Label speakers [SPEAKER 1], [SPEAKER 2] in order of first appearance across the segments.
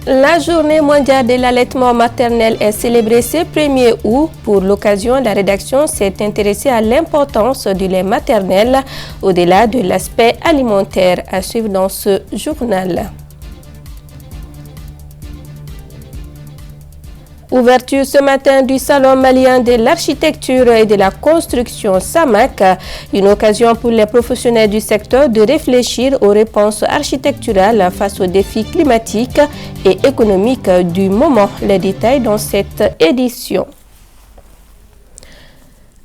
[SPEAKER 1] La journée mondiale de l'allaitement maternel est célébrée ce 1er août. Pour l'occasion, la rédaction s'est intéressée à l'importance du lait maternel au-delà de l'aspect alimentaire. À suivre dans ce journal. Ouverture ce matin du Salon malien de l'architecture et de la construction SAMAC, une occasion pour les professionnels du secteur de réfléchir aux réponses architecturales face aux défis climatiques et économiques du moment. Les détails dans cette édition.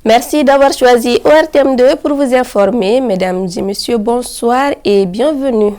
[SPEAKER 1] Merci d'avoir choisi ORTM2 pour vous informer. Mesdames et messieurs, bonsoir et bienvenue.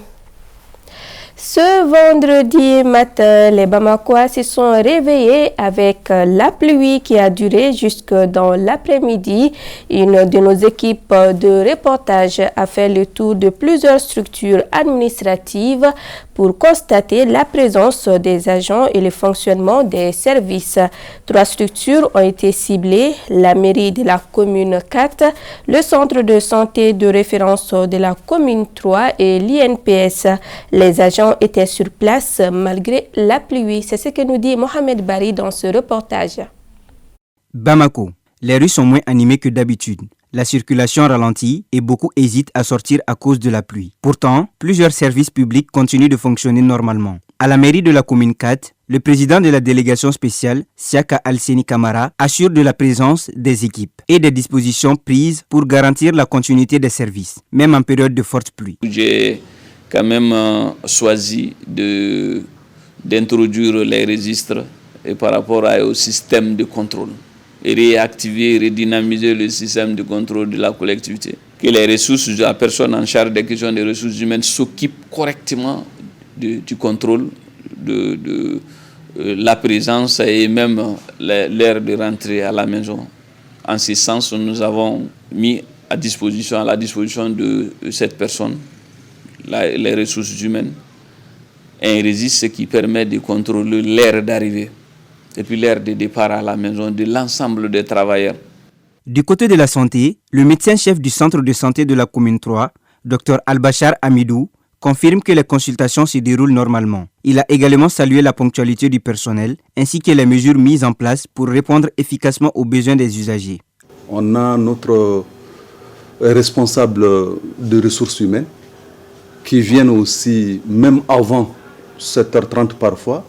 [SPEAKER 1] Ce vendredi matin, les Bamakois se sont réveillés avec la pluie qui a duré jusque dans l'après-midi. Une de nos équipes de reportage a fait le tour de plusieurs structures administratives pour constater la présence des agents et le fonctionnement des services. 3 structures ont été ciblées, la mairie de la commune 4, le centre de santé de référence de la commune 3 et l'INPS. Les agents étaient sur place malgré la pluie. C'est ce que nous dit Mohamed Bari dans ce reportage.
[SPEAKER 2] Bamako, les rues sont moins animées que d'habitude. La circulation ralentit et beaucoup hésitent à sortir à cause de la pluie. Pourtant, plusieurs services publics continuent de fonctionner normalement. À la mairie de la commune 4, le président de la délégation spéciale, Siaka Alseni Kamara, assure de la présence des équipes et des dispositions prises pour garantir la continuité des services, même en période de forte pluie.
[SPEAKER 3] J'ai quand même choisi d'introduire les registres et par rapport au système de contrôle et réactiver, redynamiser le système de contrôle de la collectivité. Que les ressources, la personne en charge des questions des ressources humaines s'occupe correctement du contrôle de la présence et même l'heure de rentrer à la maison. En ce sens, nous avons mis à la disposition de cette personne les ressources humaines et un registre qui permet de contrôler l'heure d'arrivée et puis l'heure de départ à la maison de l'ensemble des travailleurs.
[SPEAKER 2] Du côté de la santé, le médecin-chef du centre de santé de la commune 3, Dr Al-Bachar Amidou, confirme que les consultations se déroulent normalement. Il a également salué la ponctualité du personnel ainsi que les mesures mises en place pour répondre efficacement aux besoins des usagers.
[SPEAKER 4] On a notre responsable de ressources humaines qui viennent aussi, même avant 7h30 parfois,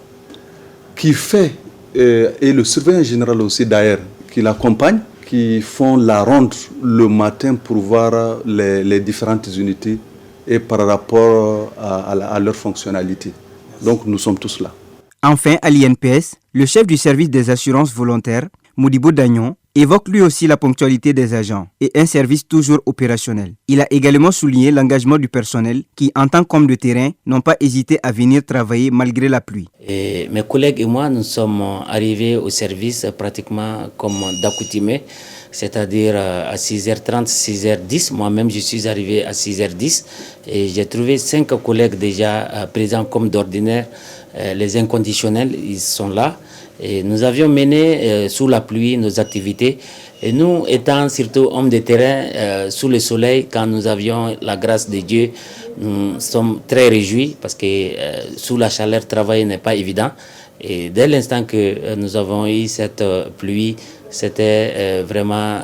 [SPEAKER 4] qui fait, et le surveillant général aussi d'ailleurs, qui l'accompagne, qui font la ronde le matin pour voir les différentes unités et par rapport à leur fonctionnalité. Donc nous sommes tous là.
[SPEAKER 2] Enfin, à l'INPS, le chef du service des assurances volontaires, Modibo Dagnon, évoque lui aussi la ponctualité des agents et un service toujours opérationnel. Il a également souligné l'engagement du personnel qui, en tant qu'homme de terrain, n'ont pas hésité à venir travailler malgré la pluie.
[SPEAKER 5] Et mes collègues et moi, nous sommes arrivés au service pratiquement comme d'accoutumé, c'est-à-dire à 6h30, 6h10. Moi-même, je suis arrivé à 6h10 et j'ai trouvé 5 collègues déjà présents comme d'ordinaire. Les inconditionnels, ils sont là. Et nous avions mené sous la pluie nos activités. Et nous, étant surtout hommes de terrain, sous le soleil, quand nous avions la grâce de Dieu, nous sommes très réjouis parce que sous la chaleur, travailler n'est pas évident. Et dès l'instant que nous avons eu cette pluie, c'était vraiment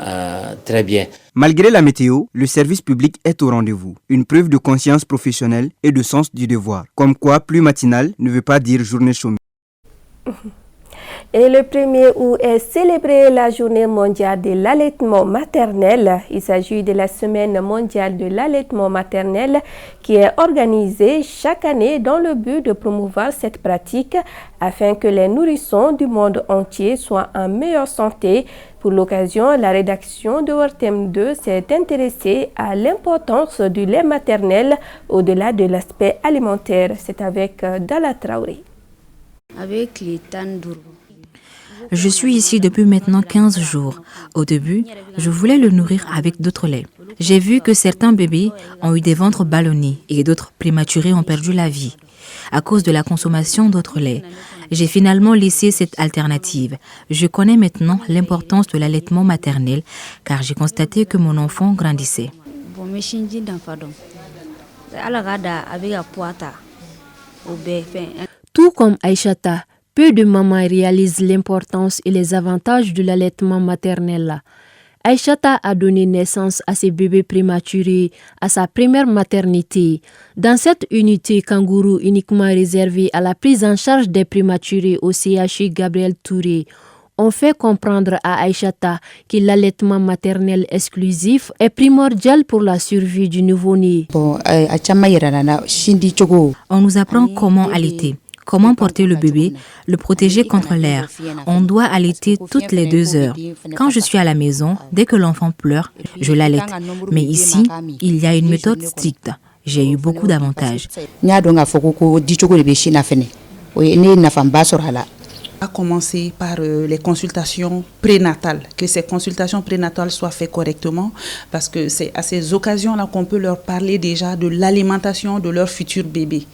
[SPEAKER 5] très bien.
[SPEAKER 2] Malgré la météo, le service public est au rendez-vous. Une preuve de conscience professionnelle et de sens du devoir. Comme quoi, pluie matinale ne veut pas dire journée chômée.
[SPEAKER 1] Et le 1er août est célébrée la journée mondiale de l'allaitement maternel. Il s'agit de la semaine mondiale de l'allaitement maternel qui est organisée chaque année dans le but de promouvoir cette pratique afin que les nourrissons du monde entier soient en meilleure santé. Pour l'occasion, la rédaction de ORTM2 s'est intéressée à l'importance du lait maternel au-delà de l'aspect alimentaire. C'est avec Dala Traoré.
[SPEAKER 6] Avec les tandours.
[SPEAKER 7] Je suis ici depuis maintenant 15 jours. Au début, je voulais le nourrir avec d'autres laits. J'ai vu que certains bébés ont eu des ventres ballonnés et d'autres prématurés ont perdu la vie à cause de la consommation d'autres laits. J'ai finalement laissé cette alternative. Je connais maintenant l'importance de l'allaitement maternel car j'ai constaté que mon enfant grandissait.
[SPEAKER 8] Tout comme Aïchata, peu de mamans réalisent l'importance et les avantages de l'allaitement maternel. Aïchata a donné naissance à ses bébés prématurés à sa première maternité. Dans cette unité kangourou uniquement réservée à la prise en charge des prématurés au CHU Gabriel Touré, on fait comprendre à Aïchata que l'allaitement maternel exclusif est primordial pour la survie du nouveau-né.
[SPEAKER 7] On nous apprend comment allaiter. Comment porter le bébé, le protéger contre l'air. On doit allaiter toutes les 2 heures. Quand je suis à la maison, dès que l'enfant pleure, je l'allaite. Mais ici, il y a une méthode stricte. J'ai eu beaucoup d'avantages.
[SPEAKER 9] A commencer par les consultations prénatales, que ces consultations prénatales soient faites correctement, parce que c'est à ces occasions-là qu'on peut leur parler déjà de l'alimentation de leur futur bébé.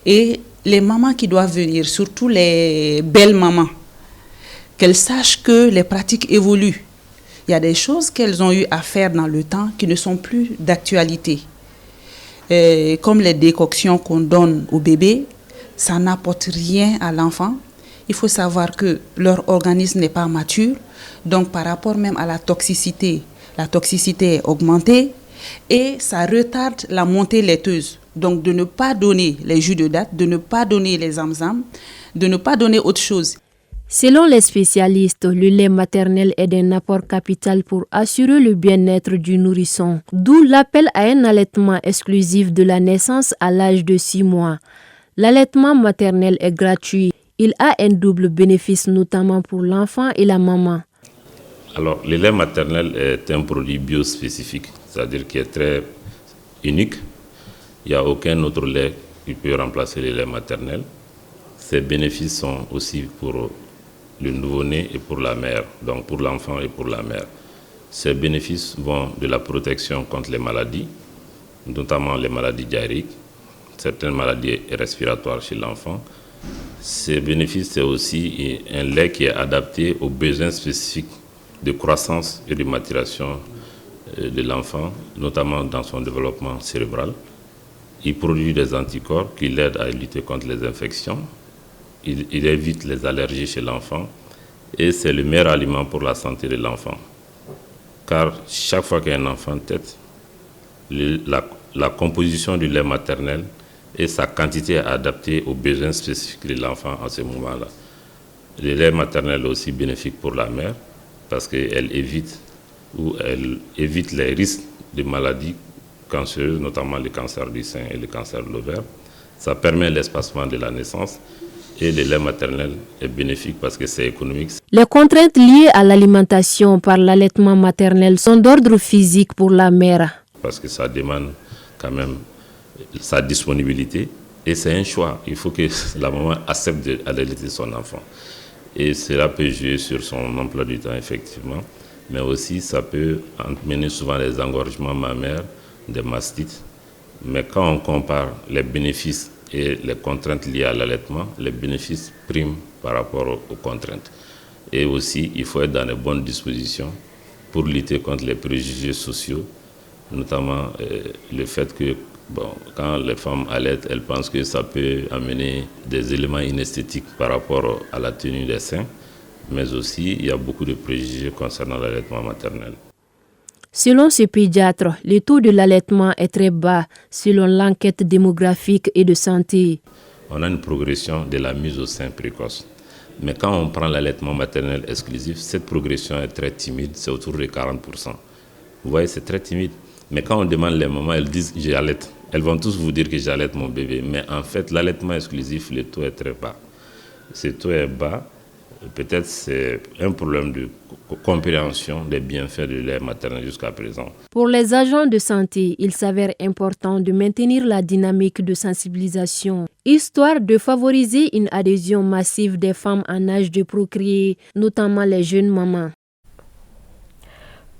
[SPEAKER 9] Et les mamans qui doivent venir, surtout les belles mamans, qu'elles sachent que les pratiques évoluent. Il y a des choses qu'elles ont eu à faire dans le temps qui ne sont plus d'actualité. Comme les décoctions qu'on donne au bébé, ça n'apporte rien à l'enfant. Il faut savoir que leur organisme n'est pas mature. Donc par rapport même à la toxicité est augmentée et ça retarde la montée laiteuse. Donc de ne pas donner les jus de date, de ne pas donner les zamzam, de ne pas donner autre chose.
[SPEAKER 8] Selon les spécialistes, le lait maternel est d'un apport capital pour assurer le bien-être du nourrisson. D'où l'appel à un allaitement exclusif de la naissance à l'âge de 6 mois. L'allaitement maternel est gratuit. Il a un double bénéfice, notamment pour l'enfant et la maman.
[SPEAKER 10] Alors, le lait maternel est un produit biospécifique, c'est-à-dire qui est très unique. Il n'y a aucun autre lait qui peut remplacer le lait maternel. Ses bénéfices sont aussi pour le nouveau-né et pour la mère, donc pour l'enfant et pour la mère. Ces bénéfices vont de la protection contre les maladies, notamment les maladies diarrhéiques, certaines maladies respiratoires chez l'enfant. Ces bénéfices, c'est aussi un lait qui est adapté aux besoins spécifiques de croissance et de maturation de l'enfant, notamment dans son développement cérébral. Il produit des anticorps qui l'aident à lutter contre les infections. Il évite les allergies chez l'enfant et c'est le meilleur aliment pour la santé de l'enfant. Car chaque fois qu'un enfant tète, la composition du lait maternel et sa quantité est adaptée aux besoins spécifiques de l'enfant à ce moment-là. Le lait maternel est aussi bénéfique pour la mère parce qu'elle évite les risques de maladies cancéreuses, notamment le cancer du sein et le cancer de l'ovaire. Ça permet l'espacement de la naissance et le lait maternel est bénéfique parce que c'est économique.
[SPEAKER 8] Les contraintes liées à l'alimentation par l'allaitement maternel sont d'ordre physique pour la mère.
[SPEAKER 10] Parce que ça demande quand même sa disponibilité et c'est un choix. Il faut que la maman accepte d'allaiter son enfant. Et cela peut jouer sur son emploi du temps, effectivement. Mais aussi, ça peut amener souvent des engorgements mammaires, des mastites. Mais quand on compare les bénéfices et les contraintes liées à l'allaitement, les bénéfices priment par rapport aux contraintes. Et aussi, il faut être dans les bonnes dispositions pour lutter contre les préjugés sociaux, notamment le fait que quand les femmes allaitent, elles pensent que ça peut amener des éléments inesthétiques par rapport à la tenue des seins, mais aussi il y a beaucoup de préjugés concernant l'allaitement maternel.
[SPEAKER 8] Selon ce pédiatre, le taux de l'allaitement est très bas selon l'enquête démographique et de santé.
[SPEAKER 10] On a une progression de la mise au sein précoce. Mais quand on prend l'allaitement maternel exclusif, cette progression est très timide, c'est autour de 40%. Vous voyez, c'est très timide. Mais quand on demande les mamans, elles disent « j'allaite ». Elles vont tous vous dire que j'allaite mon bébé. Mais en fait, l'allaitement exclusif, le taux est très bas. Ce taux est bas. Peut-être c'est un problème de compréhension des bienfaits du lait maternel jusqu'à présent.
[SPEAKER 8] Pour les agents de santé, il s'avère important de maintenir la dynamique de sensibilisation, histoire de favoriser une adhésion massive des femmes en âge de procréer, notamment les jeunes mamans.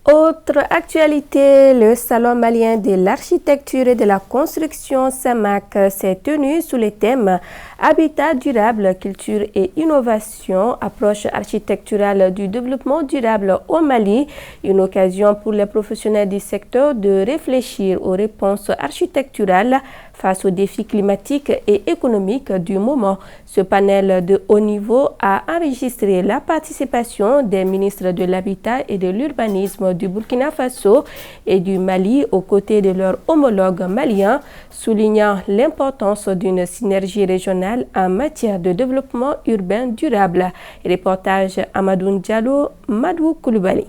[SPEAKER 1] Autre actualité, le Salon malien de l'architecture et de la construction SAMAC s'est tenu sous les thèmes Habitat durable, culture et innovation, approche architecturale du développement durable au Mali, une occasion pour les professionnels du secteur de réfléchir aux réponses architecturales face aux défis climatiques et économiques du moment. Ce panel de haut niveau a enregistré la participation des ministres de l'Habitat et de l'Urbanisme du Burkina Faso et du Mali aux côtés de leurs homologues maliens, soulignant l'importance d'une synergie régionale en matière de développement urbain durable. Reportage Amadou Diallo, Madou Koulibaly.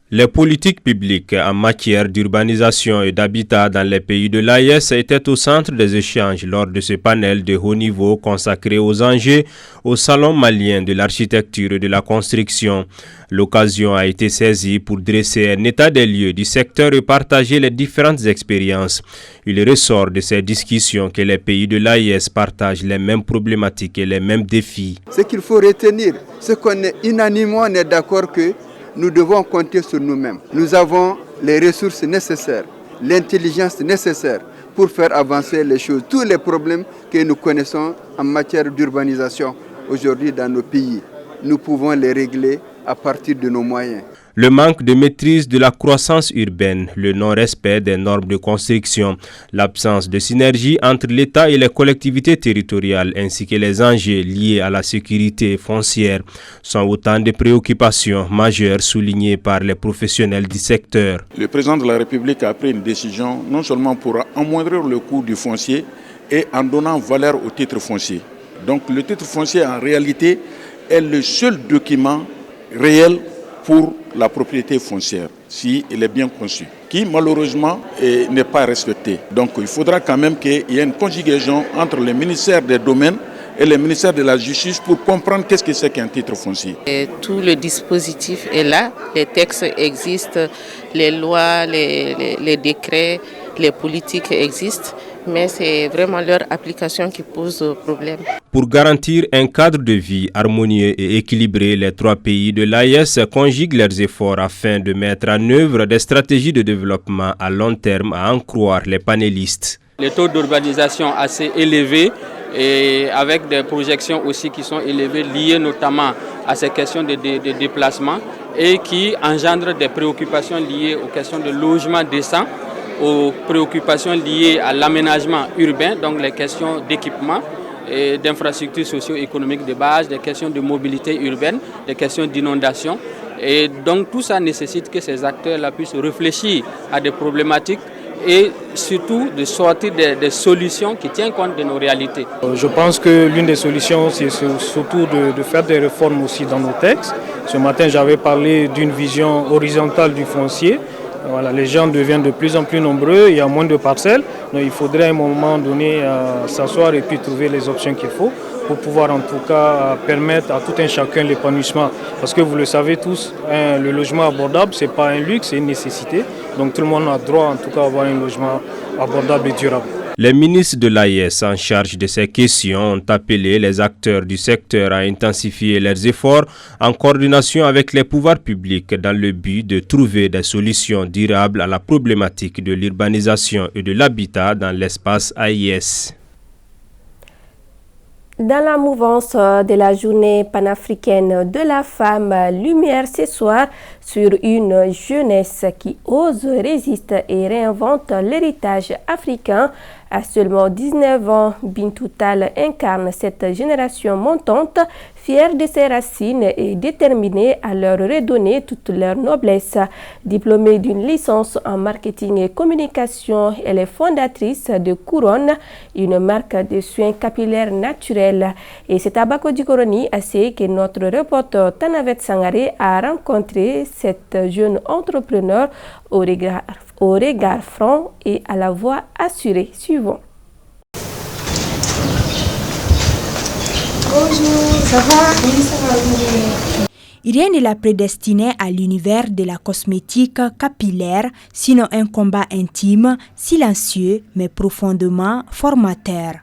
[SPEAKER 11] Les politiques publiques en matière d'urbanisation et d'habitat dans les pays de l'AES étaient au centre des échanges lors de ce panel de haut niveau consacré aux enjeux au Salon malien de l'architecture et de la construction. L'occasion a été saisie pour dresser un état des lieux du secteur et partager les différentes expériences. Il ressort de ces discussions que les pays de l'AES partagent les mêmes problématiques et les mêmes défis.
[SPEAKER 12] Ce qu'il faut retenir, c'est qu'on est unanimement d'accord que nous devons compter sur nous-mêmes. Nous avons les ressources nécessaires, l'intelligence nécessaire pour faire avancer les choses. Tous les problèmes que nous connaissons en matière d'urbanisation aujourd'hui dans nos pays, nous pouvons les régler à partir de nos moyens.
[SPEAKER 11] Le manque de maîtrise de la croissance urbaine, le non-respect des normes de construction, l'absence de synergie entre l'État et les collectivités territoriales ainsi que les enjeux liés à la sécurité foncière sont autant de préoccupations majeures soulignées par les professionnels du secteur.
[SPEAKER 13] Le président de la République a pris une décision non seulement pour amoindrir le coût du foncier et en donnant valeur au titre foncier. Donc le titre foncier en réalité est le seul document réel pour la propriété foncière, si elle est bien conçue, qui malheureusement n'est pas respectée. Donc il faudra quand même qu'il y ait une conjugaison entre le ministère des Domaines et le ministère de la Justice pour comprendre qu'est-ce que c'est qu'un titre foncier.
[SPEAKER 14] Et tout le dispositif est là, les textes existent, les lois, les décrets, les politiques existent, mais c'est vraiment leur application qui pose problème.
[SPEAKER 11] Pour garantir un cadre de vie harmonieux et équilibré, les trois pays de l'AES conjuguent leurs efforts afin de mettre en œuvre des stratégies de développement à long terme, à en croire les panélistes.
[SPEAKER 15] Les taux d'urbanisation assez élevés et avec des projections aussi qui sont élevées, liées notamment à ces questions de déplacement et qui engendrent des préoccupations liées aux questions de logement décent, aux préoccupations liées à l'aménagement urbain, donc les questions d'équipement et d'infrastructures socio-économiques de base, des questions de mobilité urbaine, des questions d'inondation. Et donc tout ça nécessite que ces acteurs-là puissent réfléchir à des problématiques et surtout de sortir des solutions qui tiennent compte de nos réalités.
[SPEAKER 16] Je pense que l'une des solutions, c'est surtout de faire des réformes aussi dans nos textes. Ce matin, j'avais parlé d'une vision horizontale du foncier. Voilà, les gens deviennent de plus en plus nombreux, il y a moins de parcelles, donc il faudrait à un moment donné s'asseoir et puis trouver les options qu'il faut pour pouvoir en tout cas permettre à tout un chacun l'épanouissement. Parce que vous le savez tous, le logement abordable, ce n'est pas un luxe, c'est une nécessité. Donc tout le monde a droit en tout cas à avoir un logement abordable et durable.
[SPEAKER 11] Les ministres de l'AES en charge de ces questions ont appelé les acteurs du secteur à intensifier leurs efforts en coordination avec les pouvoirs publics dans le but de trouver des solutions durables à la problématique de l'urbanisation et de l'habitat dans l'espace AES.
[SPEAKER 1] Dans la mouvance de la journée panafricaine de la femme, lumière ce soir sur une jeunesse qui ose, résiste et réinvente l'héritage africain. À seulement 19 ans, Bintou Tall incarne cette génération montante, fière de ses racines et déterminée à leur redonner toute leur noblesse. Diplômée d'une licence en marketing et communication, elle est fondatrice de Couronne, une marque de soins capillaires naturels. Et c'est à Bako Dikoroni assez que notre reporter Tanavet Sangare a rencontré cette jeune entrepreneur au regard franc et à la voix assurée. Suivons.
[SPEAKER 17] Bonjour, ça va? Rien ne la prédestinait à l'univers de la cosmétique capillaire, sinon un combat intime, silencieux, mais profondément formateur.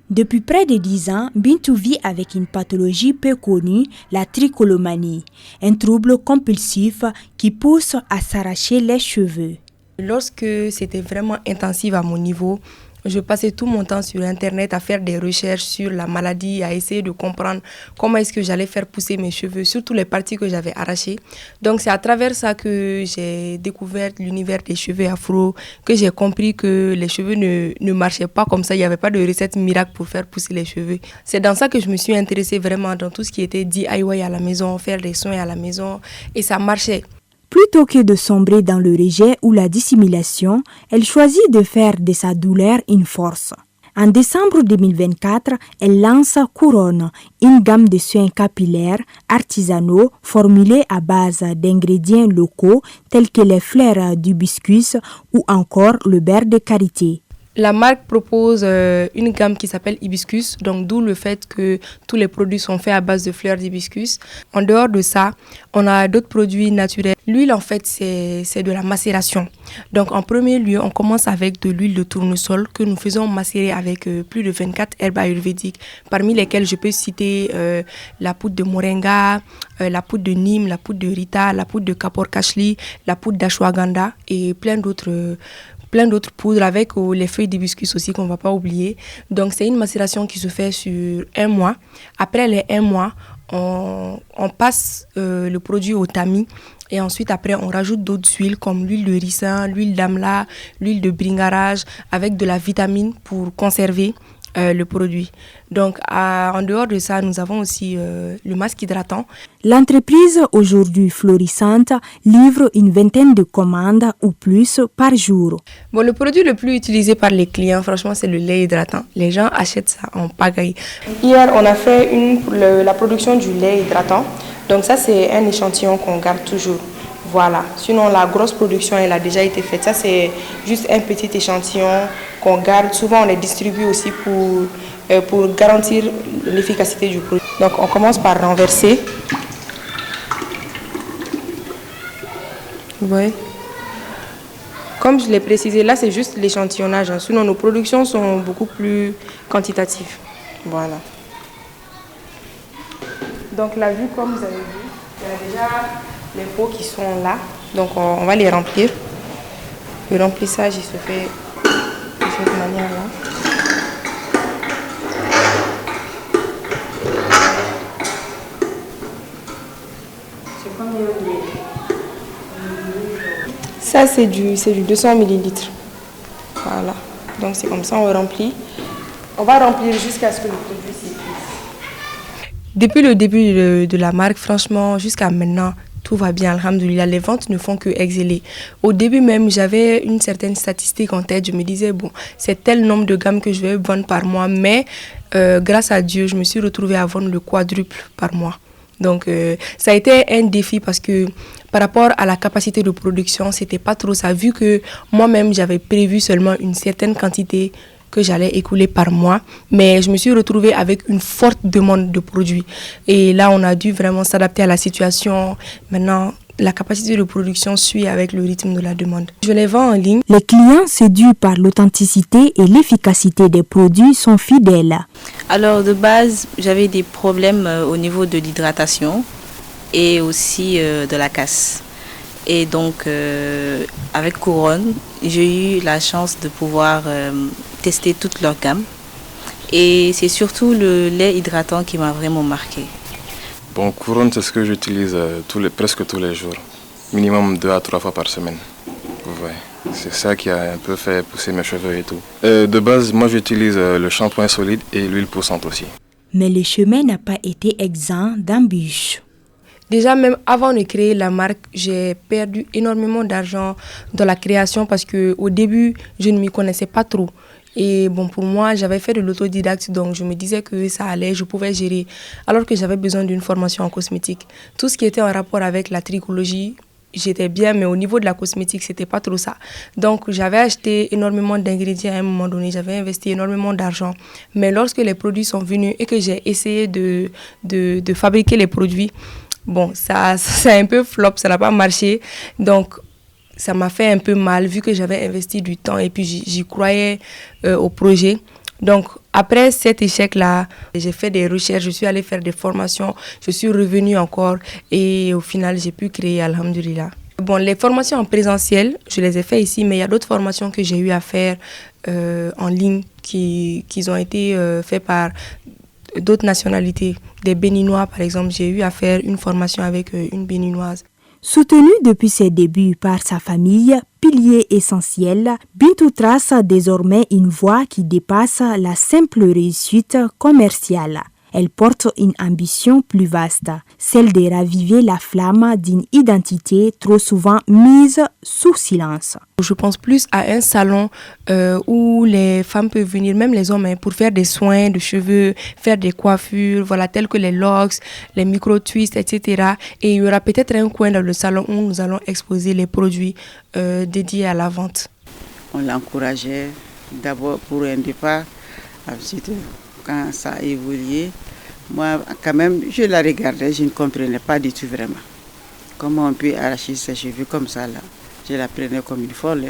[SPEAKER 17] Depuis près de 10 ans, Bintou vit avec une pathologie peu connue, la trichotillomanie, un trouble compulsif qui pousse à s'arracher les cheveux.
[SPEAKER 18] Lorsque c'était vraiment intensif à mon niveau,
[SPEAKER 1] Je passais tout mon temps sur Internet à faire des recherches sur la maladie, à essayer de comprendre comment est-ce que j'allais faire pousser mes cheveux, surtout les parties que j'avais arrachées. Donc c'est à travers ça que j'ai découvert l'univers des cheveux afro, que j'ai compris que les cheveux ne marchaient pas comme ça, il n'y avait pas de recette miracle pour faire pousser les cheveux. C'est dans ça que je me suis intéressée vraiment dans tout ce qui était DIY à la maison, faire des soins à la maison, et ça marchait.
[SPEAKER 17] Plutôt que de sombrer dans le rejet ou la dissimulation, elle choisit de faire de sa douleur une force. En décembre 2024, elle lance Couronne, une gamme de soins capillaires artisanaux formulés à base d'ingrédients locaux tels que les fleurs d'hibiscus ou encore le beurre de karité.
[SPEAKER 1] La marque propose une gamme qui s'appelle Hibiscus, donc d'où le fait que tous les produits sont faits à base de fleurs d'hibiscus. En dehors de ça, on a d'autres produits naturels. L'huile, en fait, c'est de la macération. Donc, en premier lieu, on commence avec de l'huile de tournesol que nous faisons macérer avec plus de 24 herbes ayurvédiques, parmi lesquelles je peux citer la poudre de moringa, la poudre de neem, la poudre de rita, la poudre de kapor kashli, la poudre d'ashwagandha et plein d'autres poudres avec les feuilles d'hibiscus aussi qu'on ne va pas oublier. Donc, c'est une macération qui se fait sur 1 mois. Après les 1 mois, on passe le produit au tamis et ensuite, après, on rajoute d'autres huiles comme l'huile de ricin, l'huile d'amla, l'huile de bringarage avec de la vitamine pour conserver le produit. Donc, en dehors de ça, nous avons aussi le masque hydratant.
[SPEAKER 17] L'entreprise, aujourd'hui florissante, livre une vingtaine de commandes ou plus par jour.
[SPEAKER 1] Bon, le produit le plus utilisé par les clients, franchement, c'est le lait hydratant. Les gens achètent ça en pagaille. Hier, on a fait la production du lait hydratant. Donc ça, c'est un échantillon qu'on garde toujours. Voilà. Sinon, la grosse production, elle a déjà été faite. Ça, c'est juste un petit échantillon qu'on garde. Souvent, on les distribue aussi pour garantir l'efficacité du produit. Donc, on commence par renverser. Vous voyez ? Comme je l'ai précisé, là, c'est juste l'échantillonnage. Sinon, nos productions sont beaucoup plus quantitatives. Voilà. Donc, la vue, comme vous avez vu, il y a déjà les pots qui sont là. Donc, on va les remplir. Le remplissage, il se fait de cette manière-là. C'est combien de... Ça, c'est du 200 ml. Voilà. Donc, c'est comme ça, on remplit. On va remplir jusqu'à ce que le produit s'épuise. Depuis le début de la marque, franchement, jusqu'à maintenant, tout va bien, alhamdoulilah. Les ventes ne font que exceller. Au début même, j'avais une certaine statistique en tête. Je me disais, bon, c'est tel nombre de gammes que je vais vendre par mois. Mais grâce à Dieu, je me suis retrouvée à vendre le quadruple par mois. Donc, ça a été un défi parce que par rapport à la capacité de production, c'était pas trop ça. Vu que moi-même, j'avais prévu seulement une certaine quantité que j'allais écouler par mois, mais je me suis retrouvée avec une forte demande de produits. Et là, on a dû vraiment s'adapter à la situation. Maintenant, la capacité de production suit avec le rythme de la demande. Je les vends en ligne.
[SPEAKER 17] Les clients séduits par l'authenticité et l'efficacité des produits sont fidèles.
[SPEAKER 18] Alors, de base, j'avais des problèmes au niveau de l'hydratation et aussi de la casse. Et donc, avec Couronne, j'ai eu la chance de pouvoir tester toute leur gamme. Et c'est surtout le lait hydratant qui m'a vraiment marqué.
[SPEAKER 19] Bon, Couronne, c'est ce que j'utilise presque tous les jours. Minimum 2 à 3 fois par semaine. Ouais. C'est ça qui a un peu fait pousser mes cheveux et tout. De base, moi j'utilise le shampoing solide et l'huile poussante aussi.
[SPEAKER 17] Mais le chemin n'a pas été exempt d'embûches.
[SPEAKER 1] Déjà, même avant de créer la marque, j'ai perdu énormément d'argent dans la création parce qu'au début, je ne m'y connaissais pas trop. Et bon, pour moi, j'avais fait de l'autodidacte, donc je me disais que ça allait, je pouvais gérer. Alors que j'avais besoin d'une formation en cosmétique. Tout ce qui était en rapport avec la tricologie, j'étais bien, mais au niveau de la cosmétique, c'était pas trop ça. Donc, j'avais acheté énormément d'ingrédients à un moment donné, j'avais investi énormément d'argent. Mais lorsque les produits sont venus et que j'ai essayé de fabriquer les produits, bon, ça a un peu flop, ça n'a pas marché. Donc, ça m'a fait un peu mal vu que j'avais investi du temps et puis j'y croyais au projet. Donc, après cet échec-là, j'ai fait des recherches, je suis allée faire des formations, je suis revenue encore et au final, j'ai pu créer, alhamdoulilah.
[SPEAKER 20] Bon, les formations en présentiel, je les ai fait ici, mais il y a d'autres formations que j'ai eu à faire en ligne qui ont été faites par d'autres nationalités. Des Béninois, par exemple, j'ai eu à faire une formation avec une Béninoise.
[SPEAKER 17] Soutenue depuis ses débuts par sa famille, pilier essentiel, Bintou trace désormais une voie qui dépasse la simple réussite commerciale. Elle porte une ambition plus vaste, celle de raviver la flamme d'une identité trop souvent mise sous silence.
[SPEAKER 20] Je pense plus à un salon où les femmes peuvent venir, même les hommes, pour faire des soins de cheveux, faire des coiffures, voilà, telles que les locks, les micro-twists, etc. Et il y aura peut-être un coin dans le salon où nous allons exposer les produits dédiés à la vente.
[SPEAKER 21] On l'encourageait d'abord pour un départ, ensuite quand ça a évolué, moi quand même je la regardais, je ne comprenais pas du tout vraiment. Comment on peut arracher ses cheveux comme ça là? Je la prenais comme une folle.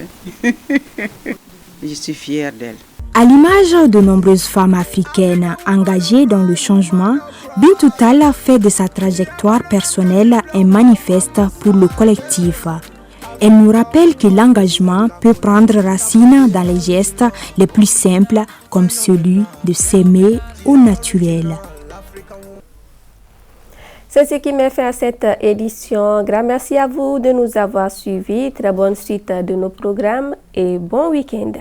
[SPEAKER 21] Je suis fière d'elle.
[SPEAKER 17] À l'image de nombreuses femmes africaines engagées dans le changement, Bintou Tall fait de sa trajectoire personnelle un manifeste pour le collectif. Elle nous rappelle que l'engagement peut prendre racine dans les gestes les plus simples, comme celui de s'aimer au naturel.
[SPEAKER 1] C'est ce qui met fin à cette édition. Grand merci à vous de nous avoir suivis. Très bonne suite de nos programmes et bon week-end.